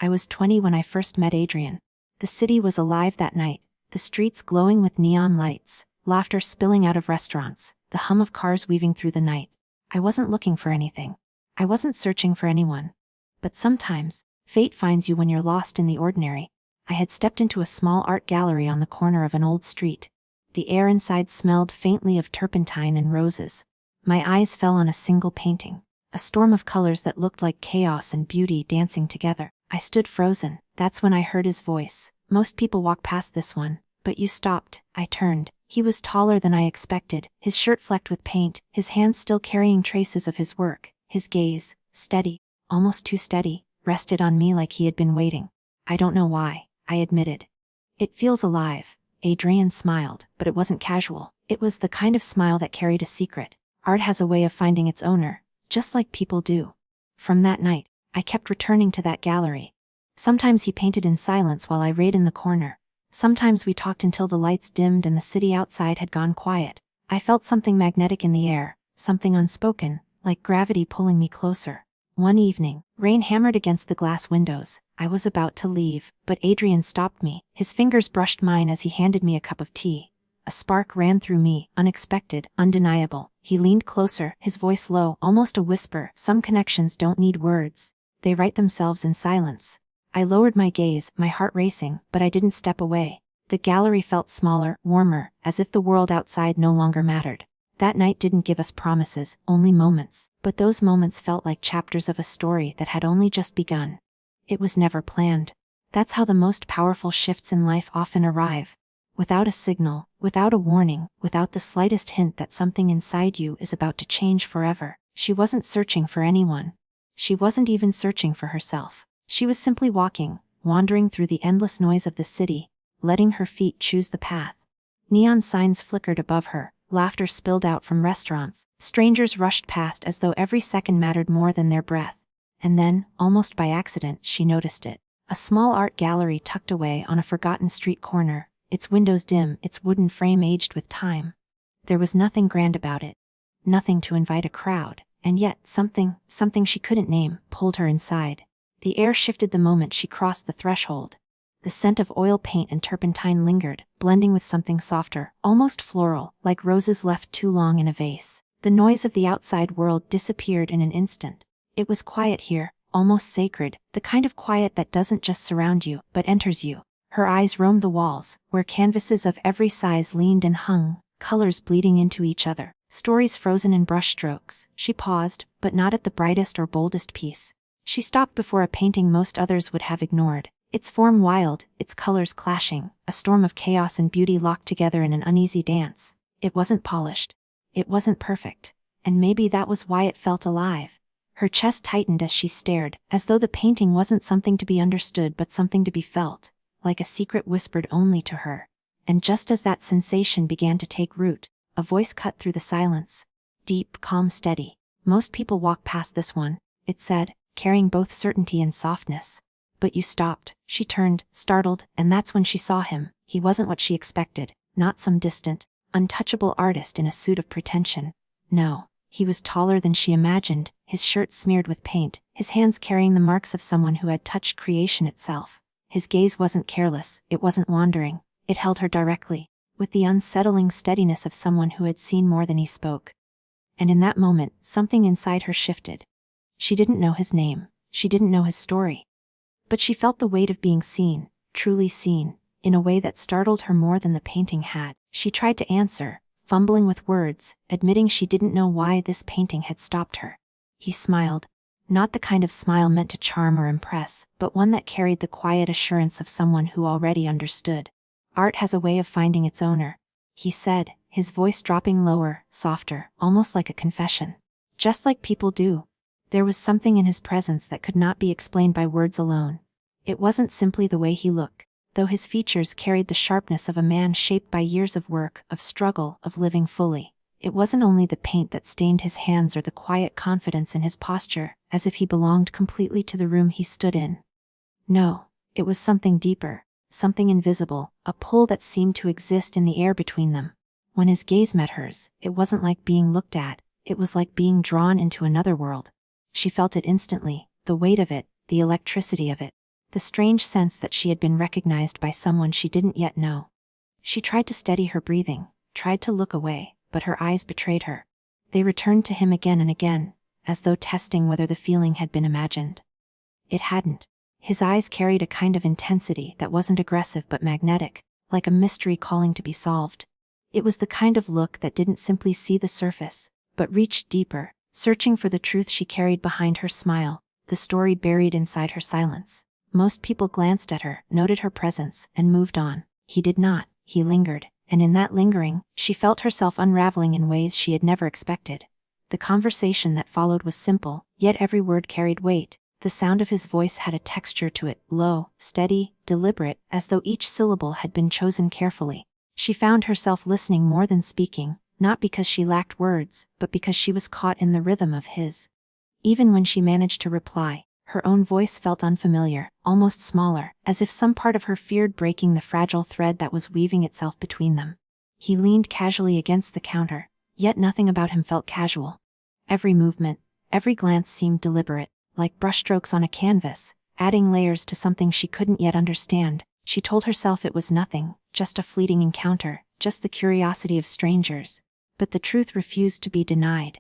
I was 20 when I first met Adrian. The city was alive that night, the streets glowing with neon lights, laughter spilling out of restaurants, the hum of cars weaving through the night. I wasn't looking for anything. I wasn't searching for anyone. But sometimes, fate finds you when you're lost in the ordinary. I had stepped into a small art gallery on the corner of an old street. The air inside smelled faintly of turpentine and roses. My eyes fell on a single painting, a storm of colors that looked like chaos and beauty dancing together. I stood frozen. That's when I heard his voice. Most people walk past this one, but you stopped. I turned. He was taller than I expected, his shirt flecked with paint, his hands still carrying traces of his work. His gaze, steady, almost too steady, rested on me like he had been waiting. I don't know why, I admitted. It feels alive. Adrian smiled, but it wasn't casual. It was the kind of smile that carried a secret. Art has a way of finding its owner, just like people do. From that night, I kept returning to that gallery. Sometimes he painted in silence while I read in the corner. Sometimes we talked until the lights dimmed and the city outside had gone quiet. I felt something magnetic in the air, something unspoken, like gravity pulling me closer. One evening, rain hammered against the glass windows. I was about to leave, but Adrian stopped me. His fingers brushed mine as he handed me a cup of tea. A spark ran through me, unexpected, undeniable. He leaned closer, his voice low, almost a whisper. Some connections don't need words. They write themselves in silence. I lowered my gaze, my heart racing, but I didn't step away. The gallery felt smaller, warmer, as if the world outside no longer mattered. That night didn't give us promises, only moments, but those moments felt like chapters of a story that had only just begun. It was never planned. That's how the most powerful shifts in life often arrive. Without a signal, without a warning, without the slightest hint that something inside you is about to change forever. She wasn't searching for anyone. She wasn't even searching for herself. She was simply walking, wandering through the endless noise of the city, letting her feet choose the path. Neon signs flickered above her, laughter spilled out from restaurants, strangers rushed past as though every second mattered more than their breath. And then, almost by accident, she noticed it. A small art gallery tucked away on a forgotten street corner, its windows dim, its wooden frame aged with time. There was nothing grand about it. Nothing to invite a crowd, and yet something she couldn't name, pulled her inside. The air shifted the moment she crossed the threshold. The scent of oil paint and turpentine lingered, blending with something softer, almost floral, like roses left too long in a vase. The noise of the outside world disappeared in an instant. It was quiet here, almost sacred, the kind of quiet that doesn't just surround you, but enters you. Her eyes roamed the walls, where canvases of every size leaned and hung, colors bleeding into each other, stories frozen in brushstrokes. She paused, but not at the brightest or boldest piece. She stopped before a painting most others would have ignored. Its form wild, its colors clashing, a storm of chaos and beauty locked together in an uneasy dance. It wasn't polished. It wasn't perfect. And maybe that was why it felt alive. Her chest tightened as she stared, as though the painting wasn't something to be understood but something to be felt, like a secret whispered only to her. And just as that sensation began to take root, a voice cut through the silence. Deep, calm, steady. Most people walk past this one, it said, carrying both certainty and softness. But you stopped. She turned, startled, and that's when she saw him. He wasn't what she expected, not some distant, untouchable artist in a suit of pretension. No, he was taller than she imagined, his shirt smeared with paint, his hands carrying the marks of someone who had touched creation itself. His gaze wasn't careless, it wasn't wandering, it held her directly, with the unsettling steadiness of someone who had seen more than he spoke. And in that moment, something inside her shifted. She didn't know his name, she didn't know his story. But she felt the weight of being seen, truly seen, in a way that startled her more than the painting had. She tried to answer, fumbling with words, admitting she didn't know why this painting had stopped her. He smiled. Not the kind of smile meant to charm or impress, but one that carried the quiet assurance of someone who already understood. Art has a way of finding its owner, he said, his voice dropping lower, softer, almost like a confession. Just like people do. There was something in his presence that could not be explained by words alone. It wasn't simply the way he looked, though his features carried the sharpness of a man shaped by years of work, of struggle, of living fully. It wasn't only the paint that stained his hands or the quiet confidence in his posture, as if he belonged completely to the room he stood in. No, it was something deeper, something invisible, a pull that seemed to exist in the air between them. When his gaze met hers, it wasn't like being looked at, it was like being drawn into another world. She felt it instantly, the weight of it, the electricity of it. the strange sense that she had been recognized by someone she didn't yet know. She tried to steady her breathing, tried to look away, but her eyes betrayed her. They returned to him again and again, as though testing whether the feeling had been imagined. It hadn't. His eyes carried a kind of intensity that wasn't aggressive but magnetic, like a mystery calling to be solved. It was the kind of look that didn't simply see the surface, but reached deeper, searching for the truth she carried behind her smile, the story buried inside her silence. Most people glanced at her, noted her presence, and moved on. He did not. He lingered, and in that lingering, she felt herself unraveling in ways she had never expected. The conversation that followed was simple, yet every word carried weight. The sound of his voice had a texture to it, low, steady, deliberate, as though each syllable had been chosen carefully. She found herself listening more than speaking, not because she lacked words, but because she was caught in the rhythm of his. Even when she managed to reply, her own voice felt unfamiliar, almost smaller, as if some part of her feared breaking the fragile thread that was weaving itself between them. He leaned casually against the counter, yet nothing about him felt casual. Every movement, every glance seemed deliberate, like brushstrokes on a canvas, adding layers to something she couldn't yet understand. She told herself it was nothing, just a fleeting encounter, just the curiosity of strangers. But the truth refused to be denied.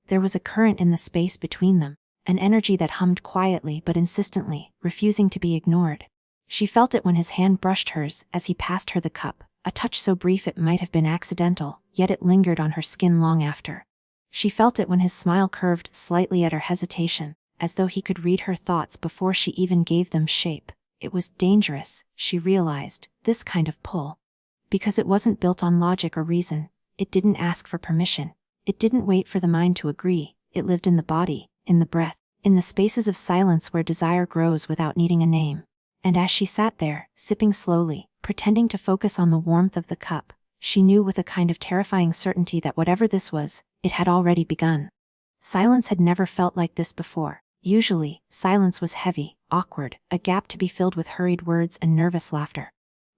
There was a current in the space between them, an energy that hummed quietly but insistently, refusing to be ignored. She felt it when his hand brushed hers as he passed her the cup, a touch so brief it might have been accidental, yet it lingered on her skin long after. She felt it when his smile curved slightly at her hesitation, as though he could read her thoughts before she even gave them shape. It was dangerous, she realized, this kind of pull. Because it wasn't built on logic or reason. It didn't ask for permission. It didn't wait for the mind to agree. It lived in the body, in the breath, in the spaces of silence where desire grows without needing a name. And as she sat there, sipping slowly, pretending to focus on the warmth of the cup, she knew with a kind of terrifying certainty that whatever this was, it had already begun. Silence had never felt like this before. Usually, silence was heavy, awkward, a gap to be filled with hurried words and nervous laughter.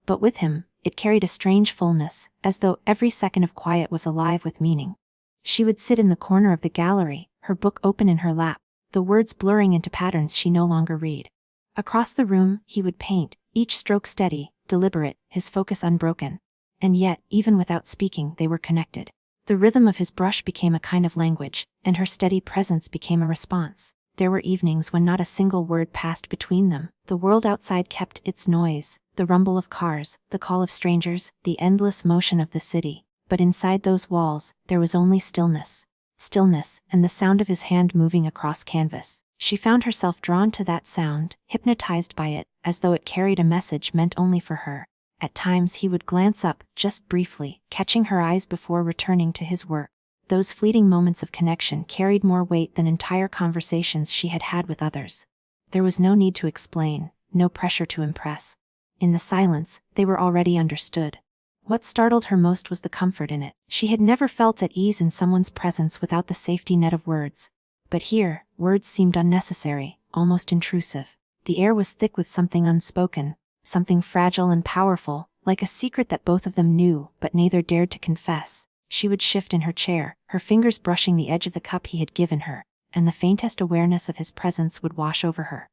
But with him, it carried a strange fullness, as though every second of quiet was alive with meaning. She would sit in the corner of the gallery, her book open in her lap, the words blurring into patterns she no longer read. Across the room, he would paint, each stroke steady, deliberate, his focus unbroken. And yet, even without speaking, they were connected. The rhythm of his brush became a kind of language, and her steady presence became a response. There were evenings when not a single word passed between them. The world outside kept its noise, the rumble of cars, the call of strangers, the endless motion of the city. But inside those walls, there was only stillness. Stillness, and the sound of his hand moving across canvas. She found herself drawn to that sound, hypnotized by it, as though it carried a message meant only for her. At times he would glance up, just briefly, catching her eyes before returning to his work. Those fleeting moments of connection carried more weight than entire conversations she had had with others. There was no need to explain, no pressure to impress. In the silence, they were already understood. What startled her most was the comfort in it. She had never felt at ease in someone's presence without the safety net of words. But here, words seemed unnecessary, almost intrusive. The air was thick with something unspoken, something fragile and powerful, like a secret that both of them knew, but neither dared to confess. She would shift in her chair, her fingers brushing the edge of the cup he had given her, and the faintest awareness of his presence would wash over her.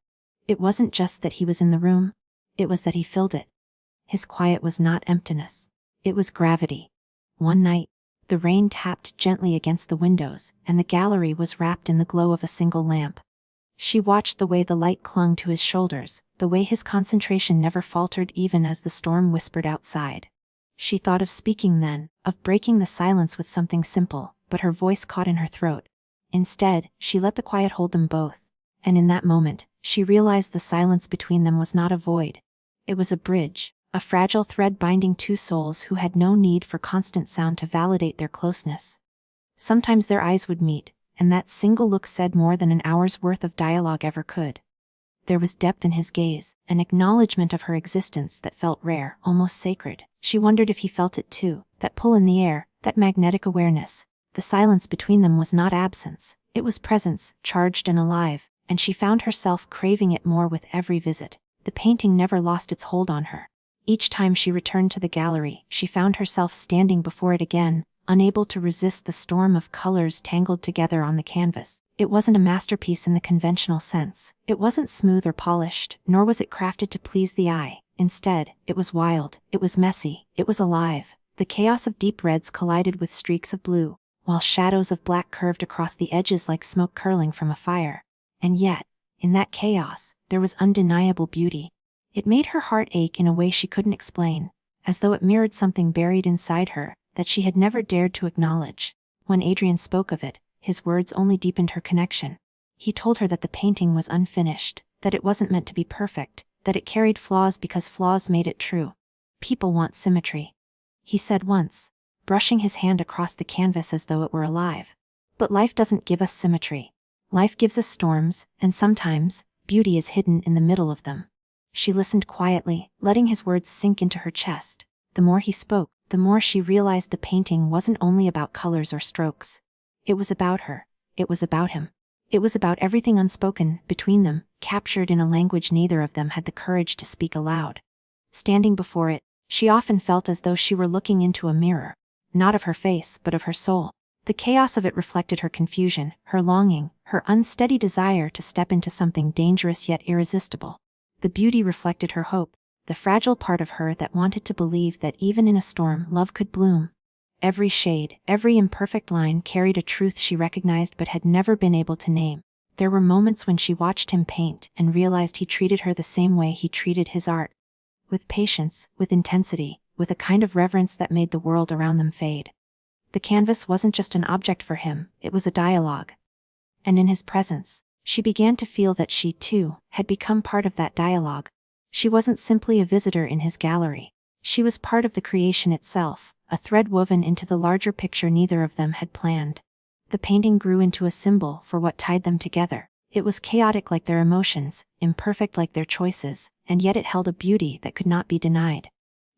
It wasn't just that he was in the room, it was that he filled it. His quiet was not emptiness. It was gravity. One night, the rain tapped gently against the windows, and the gallery was wrapped in the glow of a single lamp. She watched the way the light clung to his shoulders, the way his concentration never faltered even as the storm whispered outside. She thought of speaking then, of breaking the silence with something simple, but her voice caught in her throat. Instead, she let the quiet hold them both. And in that moment, she realized the silence between them was not a void. It was a bridge, a fragile thread binding two souls who had no need for constant sound to validate their closeness. Sometimes their eyes would meet, and that single look said more than an hour's worth of dialogue ever could. There was depth in his gaze, an acknowledgement of her existence that felt rare, almost sacred. She wondered if he felt it too, that pull in the air, that magnetic awareness. The silence between them was not absence, it was presence, charged and alive, and she found herself craving it more with every visit. The painting never lost its hold on her. Each time she returned to the gallery, she found herself standing before it again, unable to resist the storm of colors tangled together on the canvas. It wasn't a masterpiece in the conventional sense. It wasn't smooth or polished, nor was it crafted to please the eye. Instead, it was wild, it was messy, it was alive. The chaos of deep reds collided with streaks of blue, while shadows of black curved across the edges like smoke curling from a fire. And yet, in that chaos, there was undeniable beauty. It made her heart ache in a way she couldn't explain, as though it mirrored something buried inside her that she had never dared to acknowledge. When Adrian spoke of it, his words only deepened her connection. He told her that the painting was unfinished, that it wasn't meant to be perfect, that it carried flaws because flaws made it true. People want symmetry, he said once, brushing his hand across the canvas as though it were alive. But life doesn't give us symmetry. Life gives us storms, and sometimes, beauty is hidden in the middle of them. She listened quietly, letting his words sink into her chest. The more he spoke, the more she realized the painting wasn't only about colors or strokes. It was about her. It was about him. It was about everything unspoken between them, captured in a language neither of them had the courage to speak aloud. Standing before it, she often felt as though she were looking into a mirror, not of her face but of her soul. The chaos of it reflected her confusion, her longing, her unsteady desire to step into something dangerous yet irresistible. The beauty reflected her hope, the fragile part of her that wanted to believe that even in a storm love could bloom. Every shade, every imperfect line carried a truth she recognized but had never been able to name. There were moments when she watched him paint and realized he treated her the same way he treated his art. With patience, with intensity, with a kind of reverence that made the world around them fade. The canvas wasn't just an object for him, it was a dialogue. And in his presence, she began to feel that she, too, had become part of that dialogue. She wasn't simply a visitor in his gallery. She was part of the creation itself, a thread woven into the larger picture neither of them had planned. The painting grew into a symbol for what tied them together. It was chaotic like their emotions, imperfect like their choices, and yet it held a beauty that could not be denied.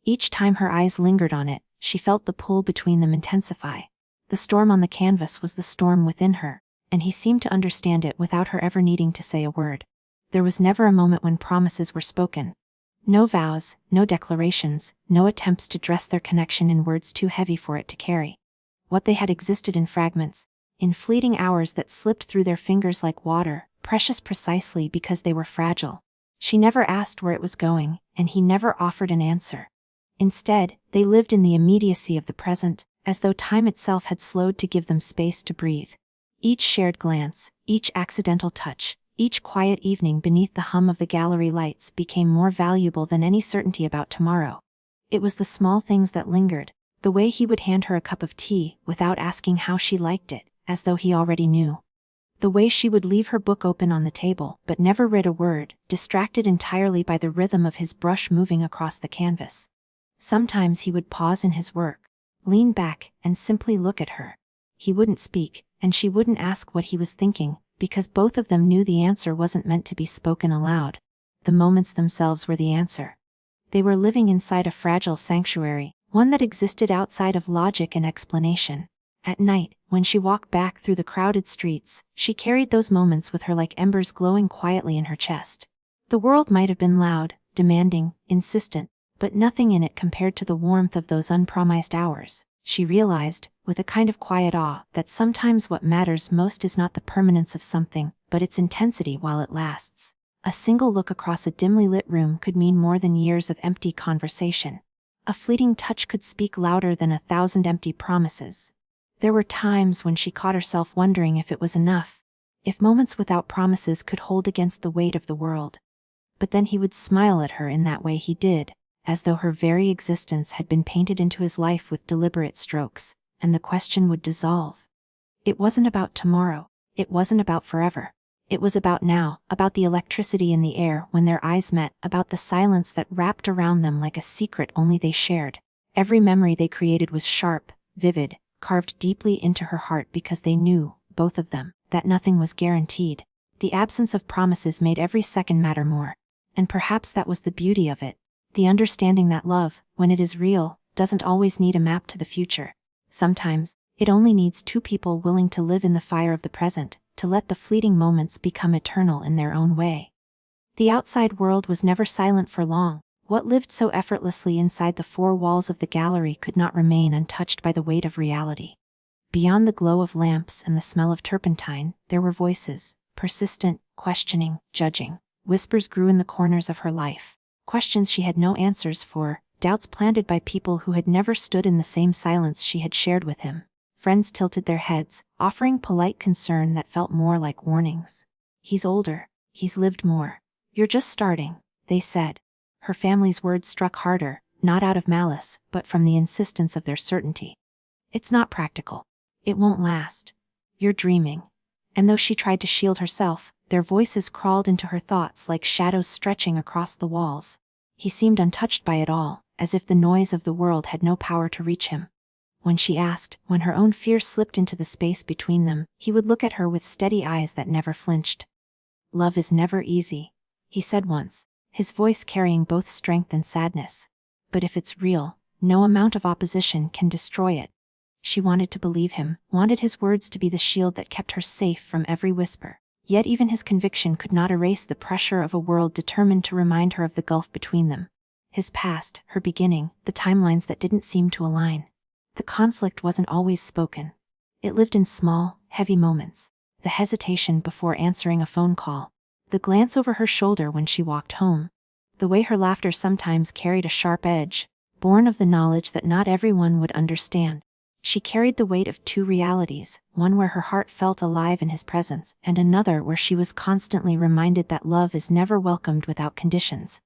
Each time her eyes lingered on it, she felt the pull between them intensify. The storm on the canvas was the storm within her, and he seemed to understand it without her ever needing to say a word. There was never a moment when promises were spoken. No vows, no declarations, no attempts to dress their connection in words too heavy for it to carry. What they had existed in fragments, in fleeting hours that slipped through their fingers like water, precious precisely because they were fragile. She never asked where it was going, and he never offered an answer. Instead, they lived in the immediacy of the present, as though time itself had slowed to give them space to breathe. Each shared glance, each accidental touch, each quiet evening beneath the hum of the gallery lights became more valuable than any certainty about tomorrow. It was the small things that lingered, the way he would hand her a cup of tea without asking how she liked it, as though he already knew. The way she would leave her book open on the table but never read a word, distracted entirely by the rhythm of his brush moving across the canvas. Sometimes he would pause in his work, lean back, and simply look at her. He wouldn't speak, and she wouldn't ask what he was thinking, because both of them knew the answer wasn't meant to be spoken aloud. The moments themselves were the answer. They were living inside a fragile sanctuary, one that existed outside of logic and explanation. At night, when she walked back through the crowded streets, she carried those moments with her like embers glowing quietly in her chest. The world might have been loud, demanding, insistent, but nothing in it compared to the warmth of those unpromised hours. She realized, with a kind of quiet awe, that sometimes what matters most is not the permanence of something, but its intensity while it lasts. A single look across a dimly lit room could mean more than years of empty conversation. A fleeting touch could speak louder than 1,000 empty promises. There were times when she caught herself wondering if it was enough, if moments without promises could hold against the weight of the world. But then he would smile at her in that way he did, as though her very existence had been painted into his life with deliberate strokes, and the question would dissolve. It wasn't about tomorrow, it wasn't about forever. It was about now, about the electricity in the air when their eyes met, about the silence that wrapped around them like a secret only they shared. Every memory they created was sharp, vivid, carved deeply into her heart because they knew, both of them, that nothing was guaranteed. The absence of promises made every second matter more. And perhaps that was the beauty of it. The understanding that love, when it is real, doesn't always need a map to the future. Sometimes, it only needs two people willing to live in the fire of the present, to let the fleeting moments become eternal in their own way. The outside world was never silent for long. What lived so effortlessly inside the four walls of the gallery could not remain untouched by the weight of reality. Beyond the glow of lamps and the smell of turpentine, there were voices, persistent, questioning, judging. Whispers grew in the corners of her life. Questions she had no answers for, doubts planted by people who had never stood in the same silence she had shared with him. Friends tilted their heads, offering polite concern that felt more like warnings. "He's older. He's lived more. You're just starting," they said. Her family's words struck harder, not out of malice, but from the insistence of their certainty. "It's not practical. It won't last. You're dreaming." And though she tried to shield herself, their voices crawled into her thoughts like shadows stretching across the walls. He seemed untouched by it all, as if the noise of the world had no power to reach him. When she asked, when her own fear slipped into the space between them, he would look at her with steady eyes that never flinched. "Love is never easy," he said once, his voice carrying both strength and sadness. "But if it's real, no amount of opposition can destroy it." She wanted to believe him, wanted his words to be the shield that kept her safe from every whisper. Yet even his conviction could not erase the pressure of a world determined to remind her of the gulf between them. His past, her beginning, the timelines that didn't seem to align. The conflict wasn't always spoken. It lived in small, heavy moments. The hesitation before answering a phone call. The glance over her shoulder when she walked home. The way her laughter sometimes carried a sharp edge, born of the knowledge that not everyone would understand. She carried the weight of two realities, one where her heart felt alive in his presence, and another where she was constantly reminded that love is never welcomed without conditions.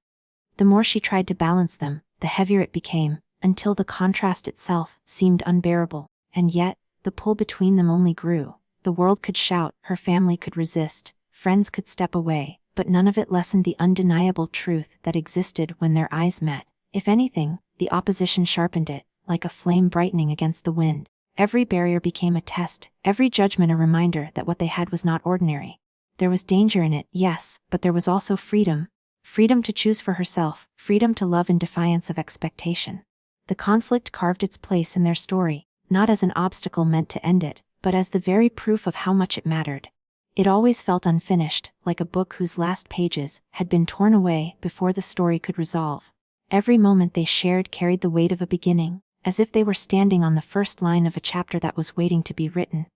The more she tried to balance them, the heavier it became, until the contrast itself seemed unbearable. And yet, the pull between them only grew. The world could shout, her family could resist, friends could step away, but none of it lessened the undeniable truth that existed when their eyes met. If anything, the opposition sharpened it, like a flame brightening against the wind. Every barrier became a test, every judgment a reminder that what they had was not ordinary. There was danger in it, yes, but there was also freedom. Freedom to choose for herself, freedom to love in defiance of expectation. The conflict carved its place in their story, not as an obstacle meant to end it, but as the very proof of how much it mattered. It always felt unfinished, like a book whose last pages had been torn away before the story could resolve. Every moment they shared carried the weight of a beginning, as if they were standing on the first line of a chapter that was waiting to be written.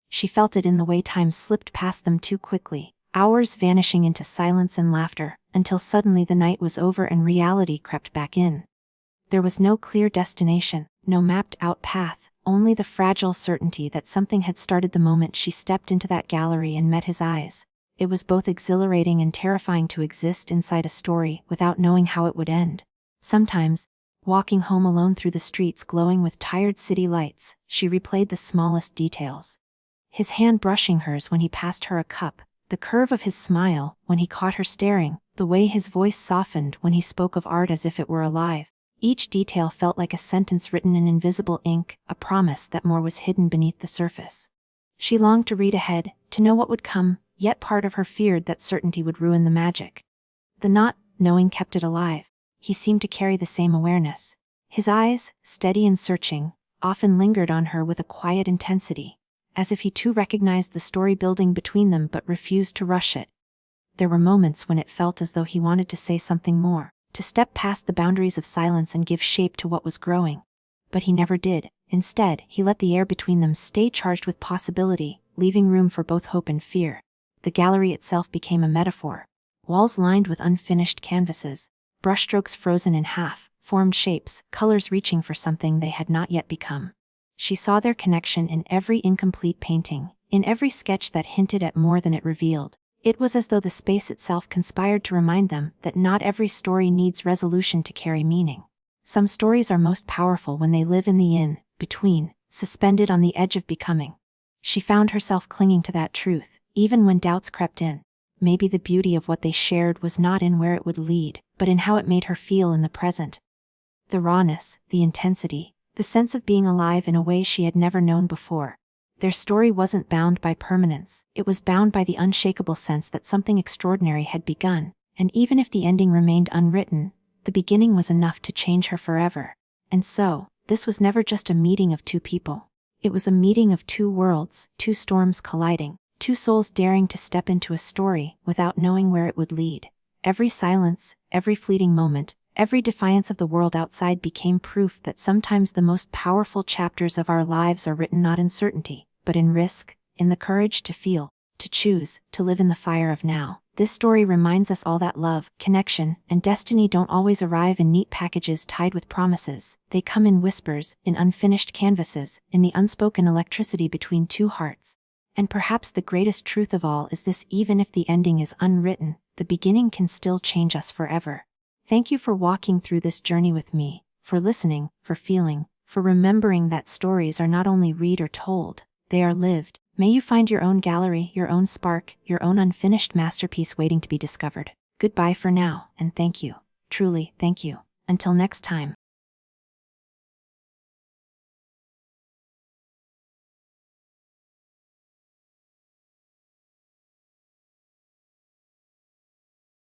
She felt it in the way time slipped past them too quickly, hours vanishing into silence and laughter, until suddenly the night was over and reality crept back in. There was no clear destination, no mapped-out path, only the fragile certainty that something had started the moment she stepped into that gallery and met his eyes. It was both exhilarating and terrifying to exist inside a story without knowing how it would end. Sometimes, walking home alone through the streets glowing with tired city lights, she replayed the smallest details. His hand brushing hers when he passed her a cup, the curve of his smile when he caught her staring, the way his voice softened when he spoke of art as if it were alive. Each detail felt like a sentence written in invisible ink, a promise that more was hidden beneath the surface. She longed to read ahead, to know what would come, yet part of her feared that certainty would ruin the magic. The not knowing kept it alive. He seemed to carry the same awareness. His eyes, steady and searching, often lingered on her with a quiet intensity, as if he too recognized the story building between them but refused to rush it. There were moments when it felt as though he wanted to say something more, to step past the boundaries of silence and give shape to what was growing. But he never did. Instead, he let the air between them stay charged with possibility, leaving room for both hope and fear. The gallery itself became a metaphor. Walls lined with unfinished canvases, brushstrokes frozen in half, formed shapes, colors reaching for something they had not yet become. She saw their connection in every incomplete painting, in every sketch that hinted at more than it revealed. It was as though the space itself conspired to remind them that not every story needs resolution to carry meaning. Some stories are most powerful when they live in the in-between, suspended on the edge of becoming. She found herself clinging to that truth, even when doubts crept in. Maybe the beauty of what they shared was not in where it would lead, but in how it made her feel in the present. The rawness, the intensity, the sense of being alive in a way she had never known before. Their story wasn't bound by permanence, it was bound by the unshakable sense that something extraordinary had begun, and even if the ending remained unwritten, the beginning was enough to change her forever. And so, this was never just a meeting of two people. It was a meeting of two worlds, two storms colliding, two souls daring to step into a story without knowing where it would lead. Every silence, every fleeting moment, Every defiance of the world outside became proof that sometimes the most powerful chapters of our lives are written not in certainty, but in risk, in the courage to feel, to choose, to live in the fire of now. This story reminds us all that love, connection, and destiny don't always arrive in neat packages tied with promises. They come in whispers, in unfinished canvases, in the unspoken electricity between two hearts. And perhaps the greatest truth of all is this: even if the ending is unwritten, the beginning can still change us forever. Thank you for walking through this journey with me, for listening, for feeling, for remembering that stories are not only read or told, they are lived. May you find your own gallery, your own spark, your own unfinished masterpiece waiting to be discovered. Goodbye for now, and thank you. Truly, thank you. Until next time.